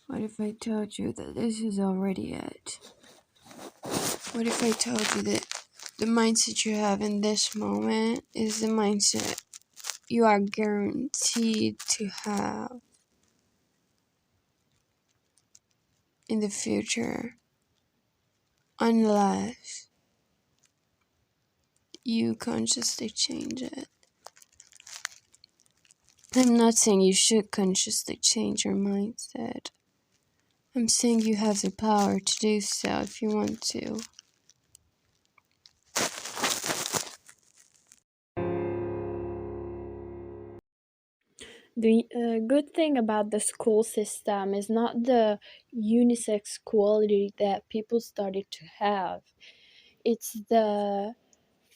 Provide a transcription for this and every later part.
What if I told you that this is already it? What if I told you that the mindset you have in this moment is the mindset you are guaranteed to have in the future, unless you consciously change it? I'm not saying you should consciously change your mindset. I'm saying you have the power to do so if you want to. The good thing about the school system is not the unisex quality that people started to have. It's the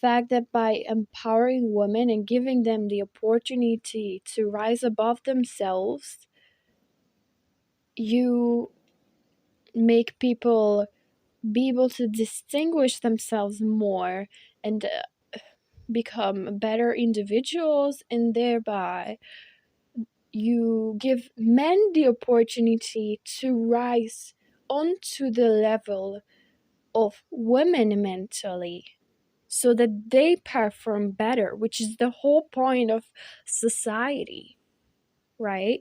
fact that by empowering women and giving them the opportunity to rise above themselves, you make people be able to distinguish themselves more and become better individuals, and thereby you give men the opportunity to rise onto the level of women mentally so that they perform better, which is the whole point of society, right?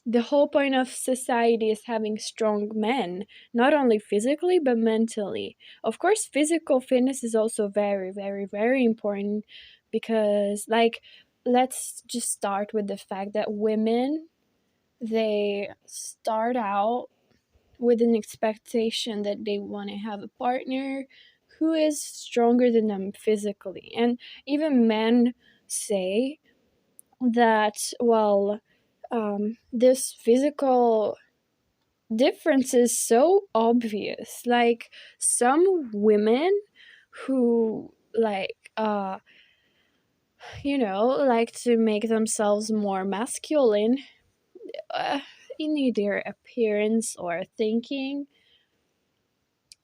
The whole point of society is having strong men, not only physically but mentally. Of course, physical fitness is also very, very, very important because, like, let's just start with the fact that women, they start out with an expectation that they want to have a partner who is stronger than them physically. And even men say that, well, this physical difference is so obvious. Like, some women who, like to make themselves more masculine uh, in either appearance or thinking,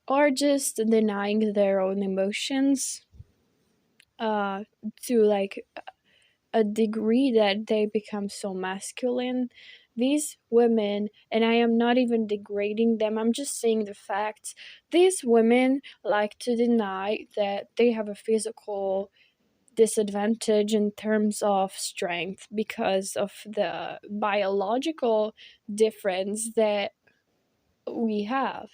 or just denying their own emotions uh, to like a degree that they become so masculine. These women, and I am not even degrading them, I'm just saying the facts. These women like to deny that they have a physical disadvantage in terms of strength because of the biological difference that we have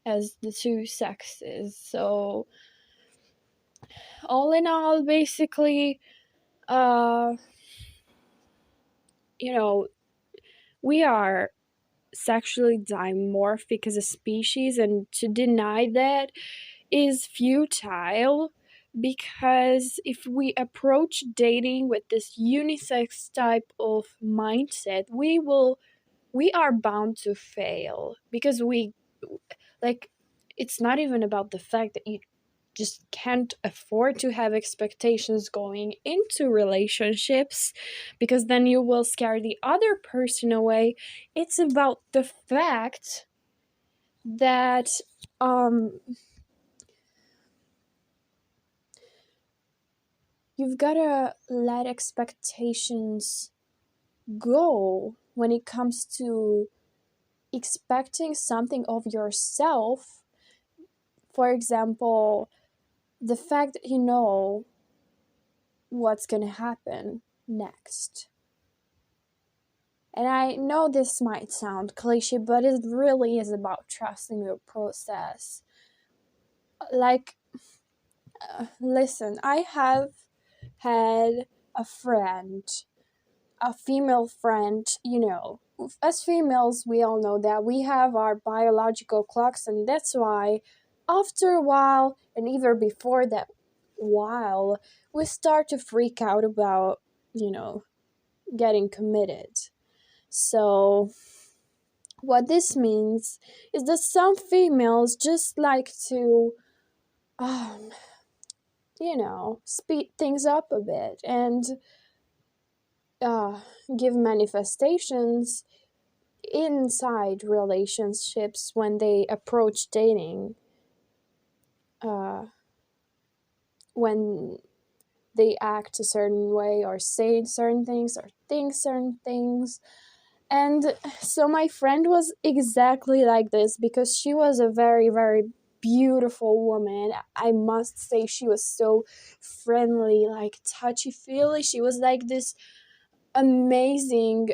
as the two sexes. So, all in all, basically, uh, you know, we are sexually dimorphic as a species, and to deny that is futile because if we approach dating with this unisex type of mindset, we are bound to fail because we like it's not even about the fact that you just can't afford to have expectations going into relationships because then you will scare the other person away. It's about the fact that um you've got to let expectations go when it comes to expecting something of yourself. For example, the fact that you know what's going to happen next. And I know this might sound cliche, but it really is about trusting your process. Like, listen, I have had a friend, a female friend, as females, we all know that we have our biological clocks, and that's why after a while, and even before that while, we start to freak out about, getting committed. So, what this means is that some females just like to, um, speed things up a bit and uh, give manifestations inside relationships when they approach dating, uh, when they act a certain way or say certain things or think certain things. And so my friend was exactly like this because she was a very, very beautiful woman. I must say, she was so friendly, like touchy feely. She was like this amazing,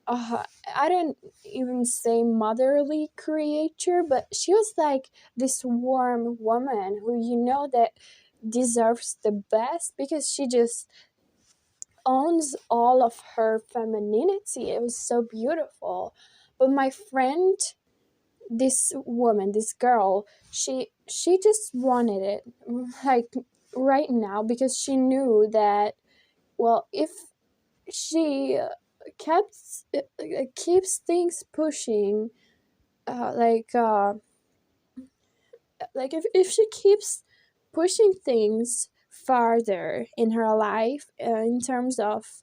I don't even say motherly creature, but she was like this warm woman who that deserves the best because she just owns all of her femininity. It was so beautiful. But my friend, this woman, this girl, she just wanted it like right now because she knew that, well, if she kept keeps things pushing, uh, like uh, if she keeps pushing things farther in her life, in terms of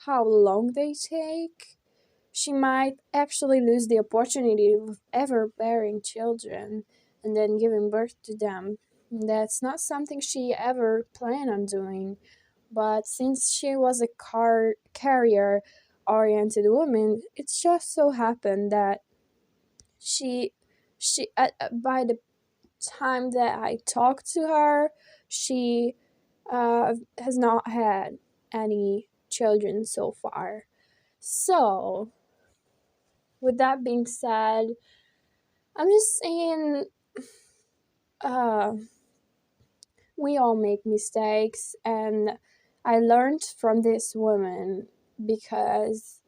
how long they take, she might actually lose the opportunity of ever bearing children and then giving birth to them. That's not something she ever planned on doing. But since she was a carrier oriented woman, it just so happened that she by the time that I talked to her, she has not had any children so far. So, with that being said, I'm just saying, uh, we all make mistakes, and I learned from this woman because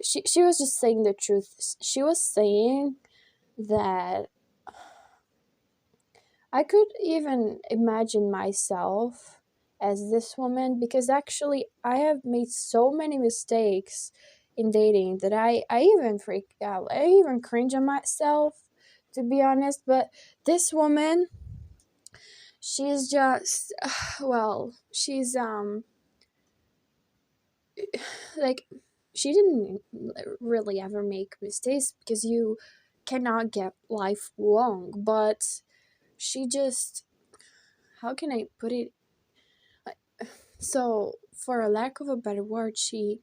she was just saying the truth. She was saying that I could even imagine myself as this woman because actually I have made so many mistakes in dating that I even freak out. I even cringe on myself, to be honest. But this woman, she's just, well, she's like, she didn't really ever make mistakes because you cannot get life wrong, but she just, how can I put it? So, for a lack of a better word, she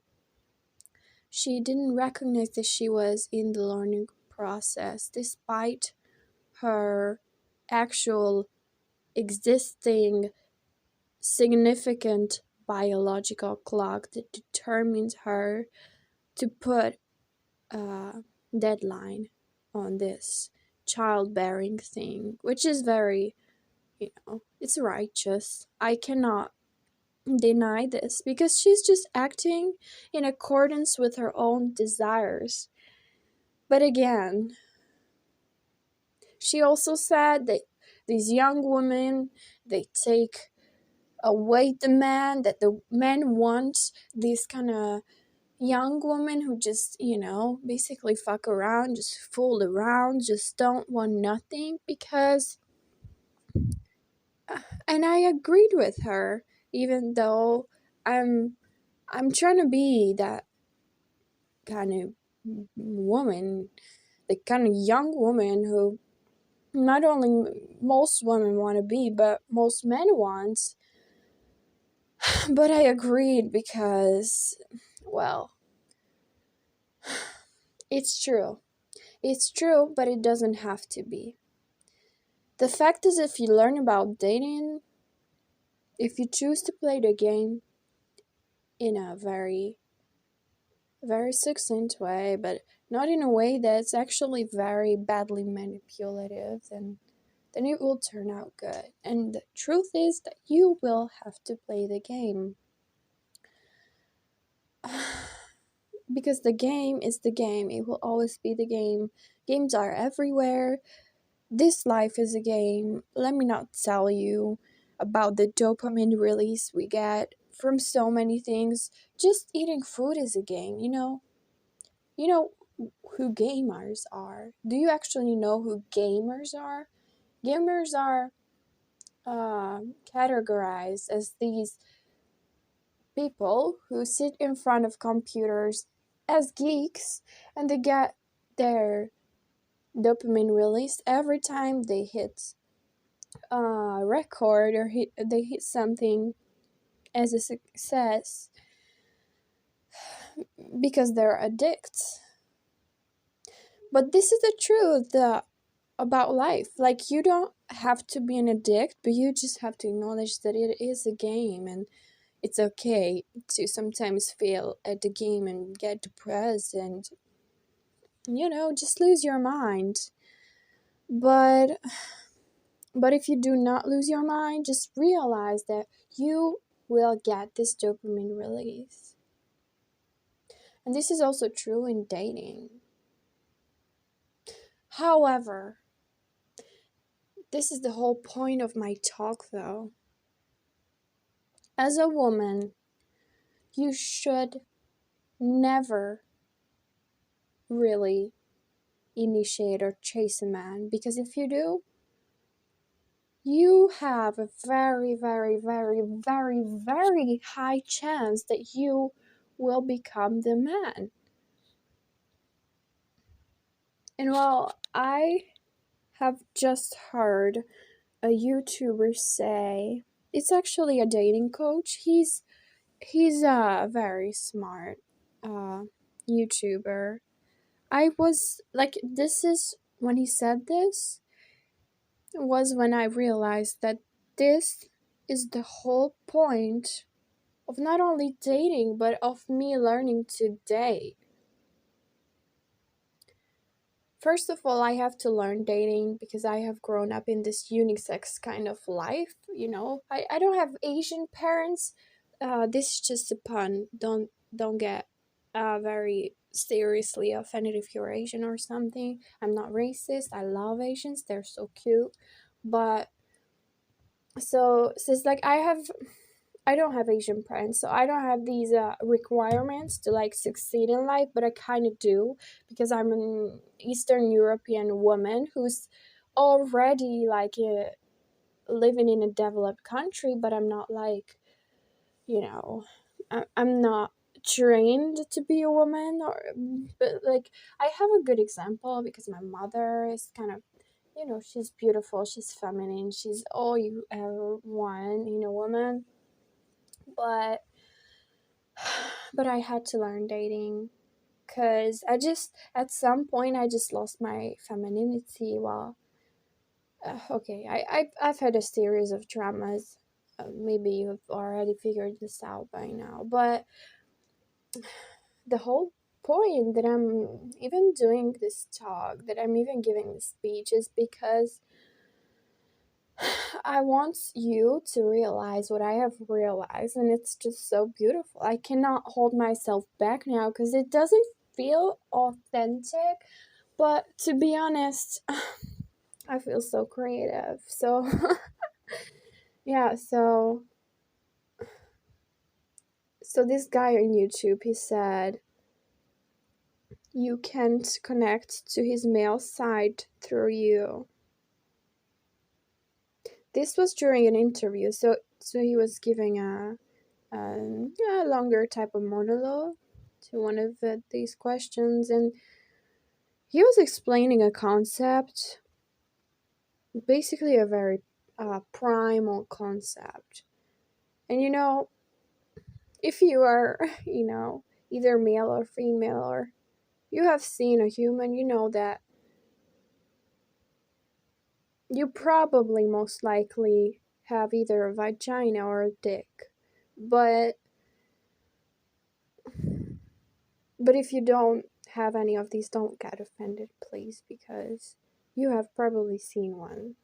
didn't recognize that she was in the learning process, despite her actual existing significant biological clock that determines her to put a deadline on this childbearing thing, which is very, it's righteous. I cannot deny this because she's just acting in accordance with her own desires. But again, she also said that these young women, they take away the man, that the men want these kind of young women who just, basically fuck around, just fool around, just don't want nothing because, and I agreed with her, even though I'm trying to be that kind of woman, the kind of young woman who not only most women want to be, but most men want. But I agreed because, well, it's true. It's true, but it doesn't have to be. The fact is, if you learn about dating, if you choose to play the game in a very, very succinct way, but not in a way that's actually very badly manipulative, then it will turn out good. And the truth is that you will have to play the game. Because the game is the game. It will always be the game. Games are everywhere. This life is a game. Let me not tell you about the dopamine release we get from so many things. Just eating food is a game, you know? You know who gamers are. Do you actually know who gamers are? Gamers are categorized as these people who sit in front of computers as geeks, and they get their dopamine released every time they hit a record or they hit something as a success. because they're addicts. But this is the truth about life. Like, you don't have to be an addict, but you just have to acknowledge that it is a game, and it's okay to sometimes fail at the game and get depressed and, just lose your mind. But if you do not lose your mind, just realize that you will get this dopamine release. And this is also true in dating. However, this is the whole point of my talk though. As a woman, you should never really initiate or chase a man, because if you do, you have a very, very, very, very, very high chance that you will become the man. And well, I have just heard a YouTuber say, it's actually a dating coach. He's a very smart YouTuber. I was like, this is when he said this, was when I realized that this is the whole point of not only dating, but of me learning to date. First of all, I have to learn dating because I have grown up in this unisex kind of life. I don't have Asian parents. This is just a pun. Don't get very seriously offended if you're Asian or something. I'm not racist. I love Asians. They're so cute. But so since like I don't have Asian parents, so I don't have these requirements to like succeed in life, but I kind of do because I'm an Eastern European woman who's already like living in a developed country, but I'm not like, I'm not trained to be a woman, but like I have a good example because my mother is kind of, she's beautiful, she's feminine, she's all you ever want in a woman. But I had to learn dating because at some point I just lost my femininity. Well, okay, I've had a series of traumas. Maybe you've already figured this out by now, but the whole point that I'm even doing this talk, that I'm even giving this speech, is because I want you to realize what I have realized, and it's just so beautiful. I cannot hold myself back now because it doesn't feel authentic, but to be honest, I feel so creative. So, yeah, so this guy on YouTube, he said, you can't connect to his male side through you. This was during an interview, so he was giving a longer type of monologue to one of these questions, and he was explaining a concept, basically a very primal concept. And if you are, either male or female, or you have seen a human, you know that you probably most likely have either a vagina or a dick. But if you don't have any of these, don't get offended, please, because you have probably seen one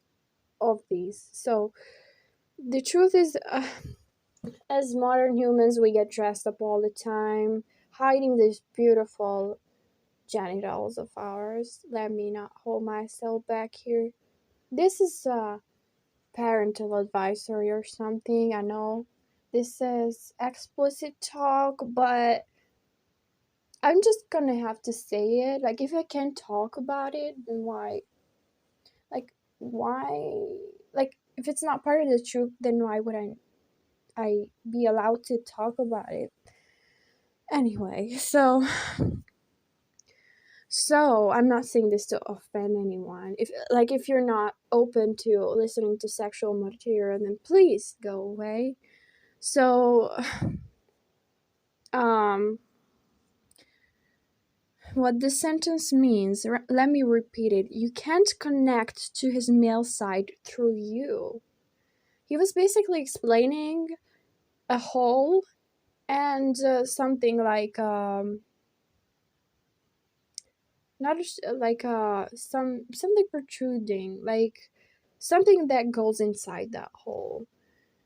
of these. So the truth is, as modern humans, we get dressed up all the time, hiding these beautiful genitals of ours. Let me not hold myself back here. This is a parental advisory or something. I know this is explicit talk, but I'm just gonna have to say it. Like, if I can't talk about it, then why? Like, why? Like, if it's not part of the truth, then why would I be allowed to talk about it? Anyway, so I'm not saying this to offend anyone. If you're not open to listening to sexual material, then please go away. So, um, what this sentence means, let me repeat it. You can't connect to his male side through you. He was basically explaining a hole and something like not just, like something protruding, like something that goes inside that hole.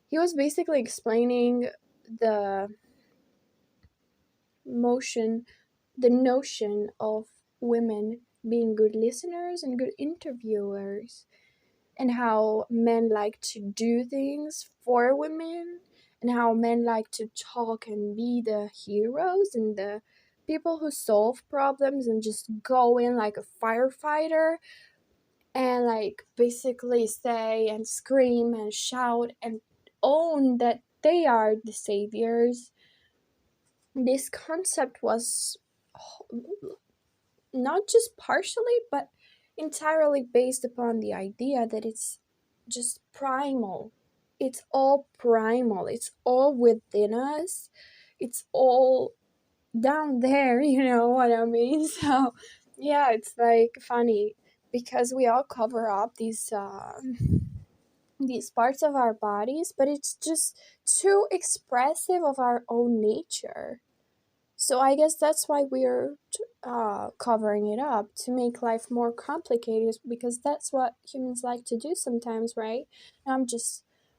He was basically explaining the motion, the notion of women being good listeners and good interviewers, and how men like to do things for women, and how men like to talk and be the heroes and the people who solve problems and just go in like a firefighter and like basically say and scream and shout and own that they are the saviors. This concept was not just partially but entirely based upon the idea that it's just primal. It's all primal. It's all within us. It's all down there, you know what I mean? So, yeah, it's like funny because we all cover up these parts of our bodies, but it's just too expressive of our own nature. So I guess that's why we're covering it up, to make life more complicated, because that's what humans like to do sometimes, right? And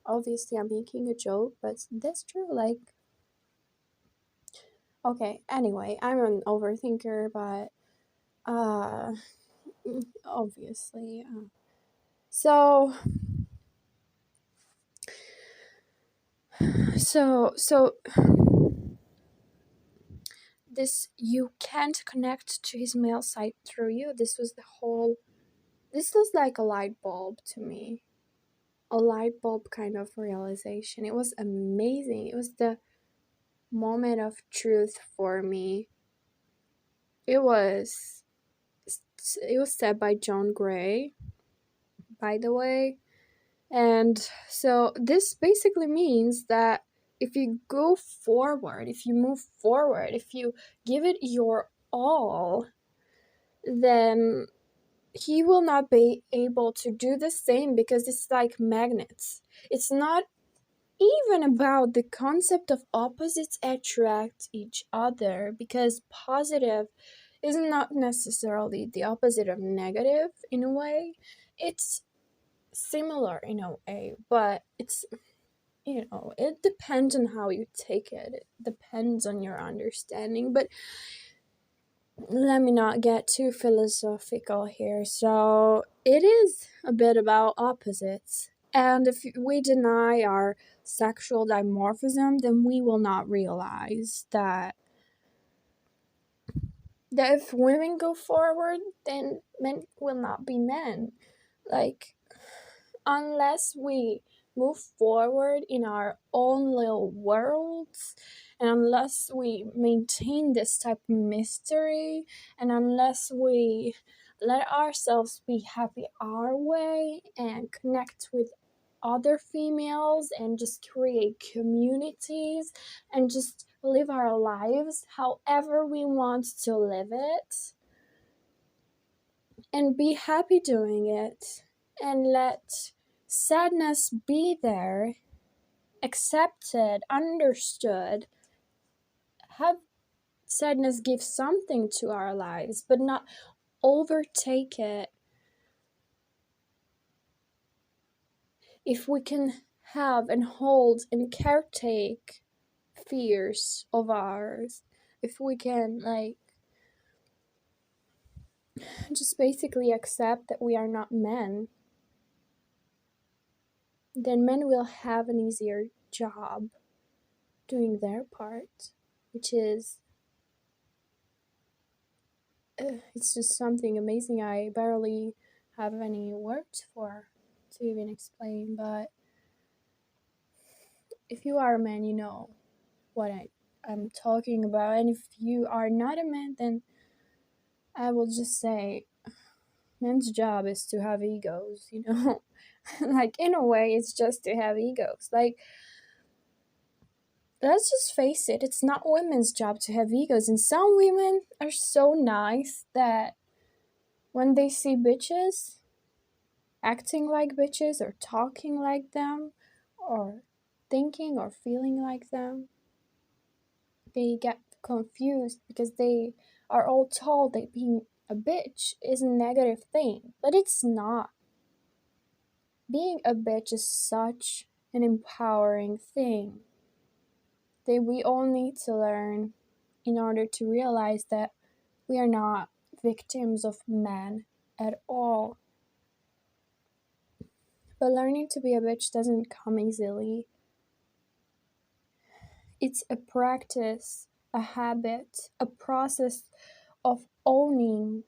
obviously I'm making a joke, but that's true. Like, okay, anyway, I'm an overthinker, but uh, obviously. So, so this, you can't connect to his male side through you. This was like a light bulb to me. A light bulb kind of realization. It was amazing. It was the moment of truth for me. It was said by John Gray, by the way. And so this basically means that if you go forward, if you move forward, if you give it your all, then he will not be able to do the same, because it's like magnets. It's not even about the concept of opposites attract each other, because positive is not necessarily the opposite of negative in a way. It's similar in a way, but it's, it depends on how you take it. It depends on your understanding. But let me not get too philosophical here. So it is a bit about opposites. And if we deny our sexual dimorphism, then we will not realize that if women go forward, then men will not be men. Like, unless we move forward in our own little worlds, and unless we maintain this type of mystery, and unless we let ourselves be happy our way and connect with other females and just create communities and just live our lives however we want to live it and be happy doing it, and let sadness be there, accepted, understood, have sadness give something to our lives, but not overtake it. If we can have and hold and caretake fears of ours, if we can, like, just basically accept that we are not men, then men will have an easier job doing their part, which is, it's just something amazing. I barely have any words for to even explain, but if you are a man, you know what I'm talking about. And if you are not a man, then I will just say men's job is to have egos, you know? Like, in a way, it's just to have egos. Like let's just face it, it's not women's job to have egos, and some women are so nice that when they see bitches acting like bitches or talking like them or thinking or feeling like them, they get confused because they are all told that being a bitch is a negative thing, but it's not. Being a bitch is such an empowering thing that we all need to learn in order to realize that we are not victims of men at all. But learning to be a bitch doesn't come easily. It's a practice, a habit, a process of owning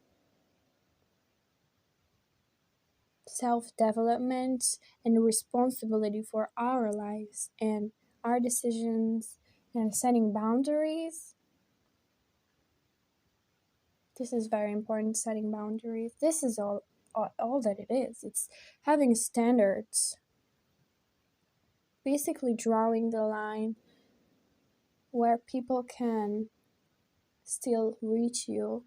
self-development and responsibility for our lives and our decisions and setting boundaries. This is very important, setting boundaries. This is all that it is. It's having standards. Basically drawing the line where people can still reach you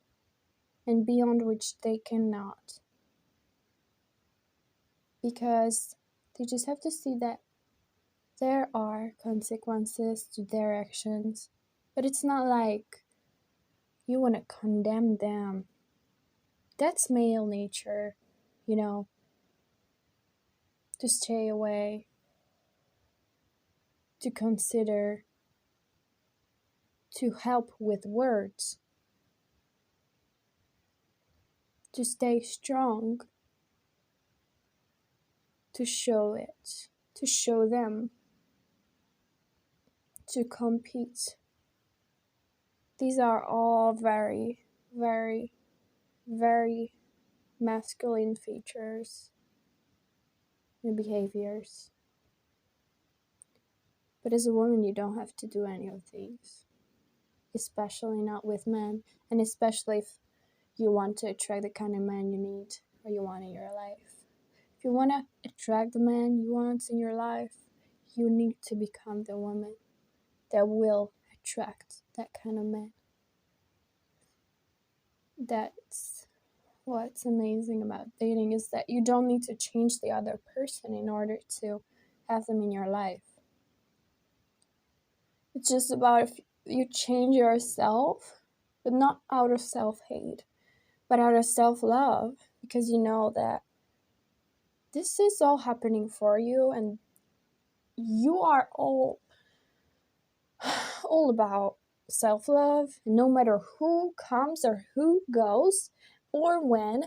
and beyond which they cannot. Because they just have to see that there are consequences to their actions. But it's not like you want to condemn them. That's male nature, you know, to stay away, to consider, to help with words, to stay strong, to show it, to show them, to compete. These are all very, very, very masculine features and behaviors. But as a woman, you don't have to do any of these, especially not with men, and especially if you want to attract the kind of man you need or you want in your life. If you want to attract the man you want in your life, you need to become the woman that will attract that kind of man. That's what's amazing about dating, is that you don't need to change the other person in order to have them in your life. It's just about if you change yourself, but not out of self-hate, but out of self-love, because you know that this is all happening for you and you are all about self-love. No matter who comes or who goes or when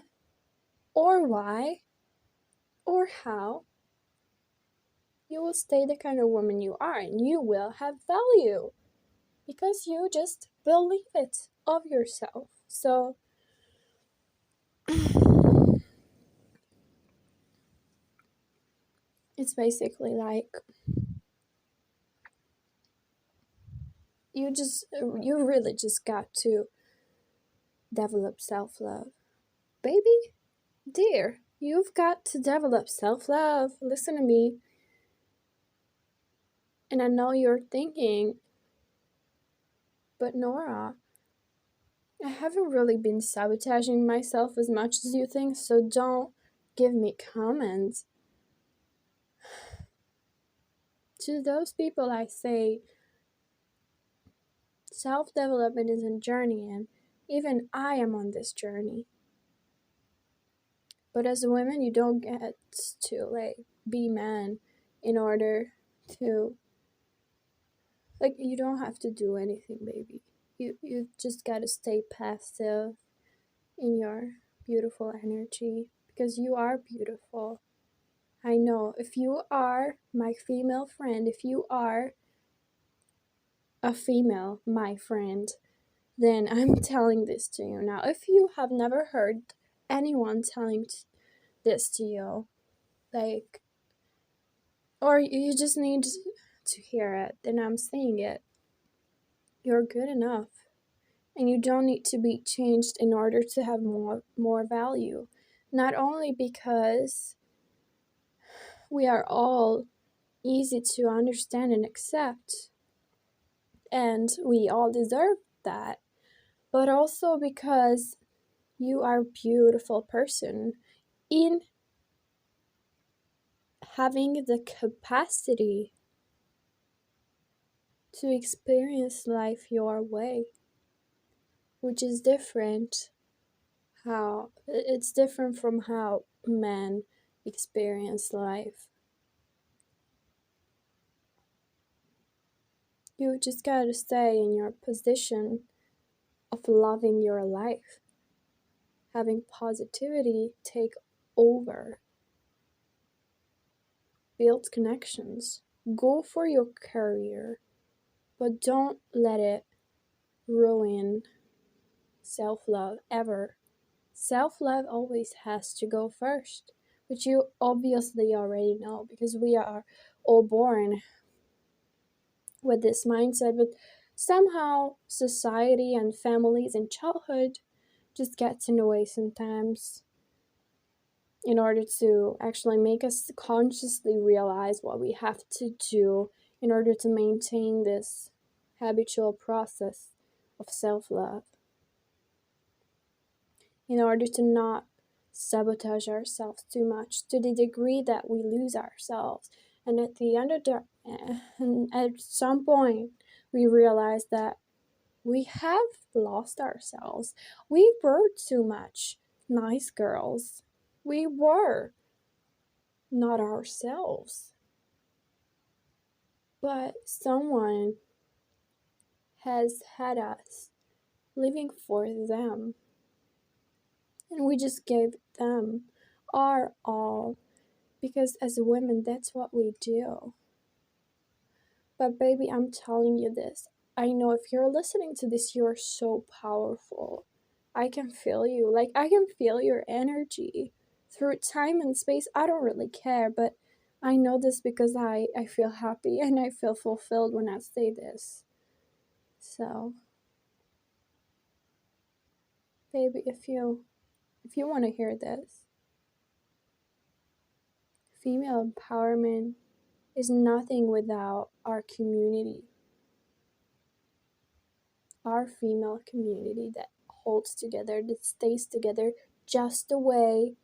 or why or how, you will stay the kind of woman you are and you will have value because you just believe it of yourself. So it's basically like you really just got to develop self-love. Baby, dear, you've got to develop self-love. Listen to me. And I know you're thinking, but Nora, I haven't really been sabotaging myself as much as you think, so don't give me comments. To those people I say, self-development is a journey, and even I am on this journey. But as a woman, you don't get to be man in order to you don't have to do anything, baby. You just gotta stay passive in your beautiful energy because you are beautiful. I know if you are my female friend, if you are a female, my friend, then I'm telling this to you now. If you have never heard anyone telling this to you, or you just need to hear it, then I'm saying it. You're good enough. And you don't need to be changed in order to have more value. Not only because we are all easy to understand and accept, and we all deserve that, but also because you are a beautiful person in having the capacity to experience life your way, which is different how it's different from how men experience life. You just gotta stay in your position of loving your life, having positivity take over, build connections, go for your career, but don't let it ruin self-love ever. Self-love always has to go first, which you obviously already know because we are all born with this mindset, but somehow society and families and childhood just gets in the way sometimes in order to actually make us consciously realize what we have to do in order to maintain this habitual process of self-love, in order to not sabotage ourselves too much to the degree that we lose ourselves. And at the end of the at some point we realize that we have lost ourselves. We were too much nice girls. We were not ourselves. But someone has had us living for them. And we just gave them our all. Because as women, that's what we do. But baby, I'm telling you this. I know if you're listening to this, you're so powerful. I can feel you. Like, I can feel your energy through time and space. I don't really care, but I know this because I feel happy and I feel fulfilled when I say this. So, baby, if you want to hear this, female empowerment is nothing without our community. Our female community that holds together, that stays together just the way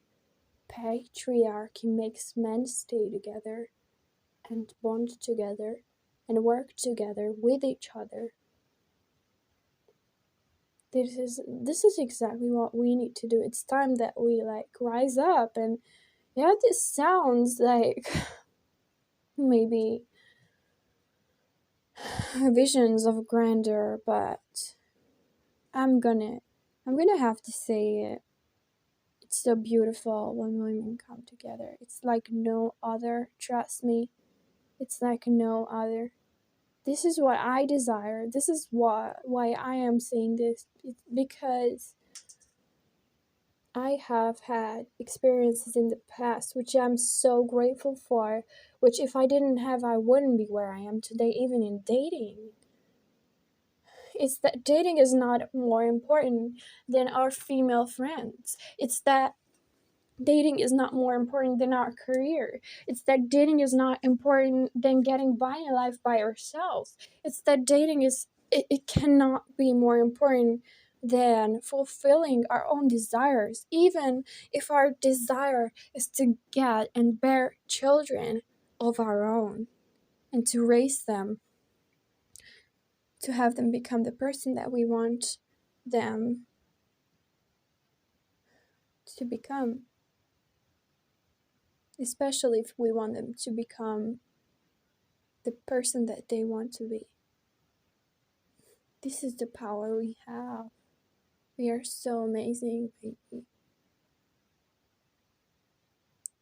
patriarchy makes men stay together and bond together and work together with each other. This is exactly what we need to do. It's time that we rise up. And yeah, this sounds like maybe visions of grandeur, but I'm gonna have to say it. It's so beautiful when women come together. It's like no other, trust me. It's like no other. This is what I desire. This is why I am saying this. It's because I have had experiences in the past which I'm so grateful for, which if I didn't have, I wouldn't be where I am today, even in dating. It's that dating is not more important than our female friends. It's that dating is not more important than our career. It's that dating is not important than getting by in life by ourselves. It's that dating it cannot be more important than fulfilling our own desires, even if our desire is to get and bear children of our own and to raise them, to have them become the person that we want them to become. Especially if we want them to become the person that they want to be. This is the power we have. We are so amazing, baby.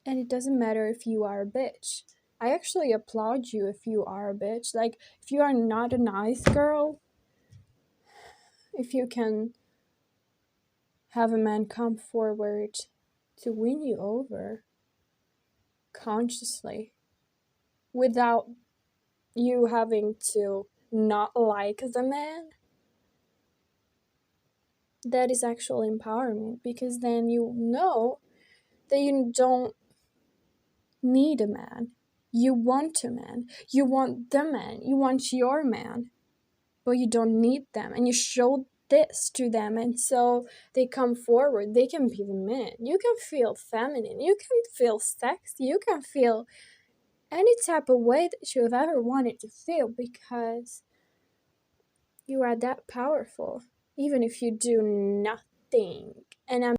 And it doesn't matter if you are a bitch. I actually applaud you if you are a bitch. Like, if you are not a nice girl, if you can have a man come forward to win you over consciously without you having to not like the man, that is actual empowerment, because then you know that you don't need a man. You want a man. You want the man. You want your man. but you don't need them, and you show this to them, and so they come forward. They can be the men. You can feel feminine, you can feel sexy, you can feel any type of way that you have ever wanted to feel, because you are that powerful, even if you do nothing. And I'm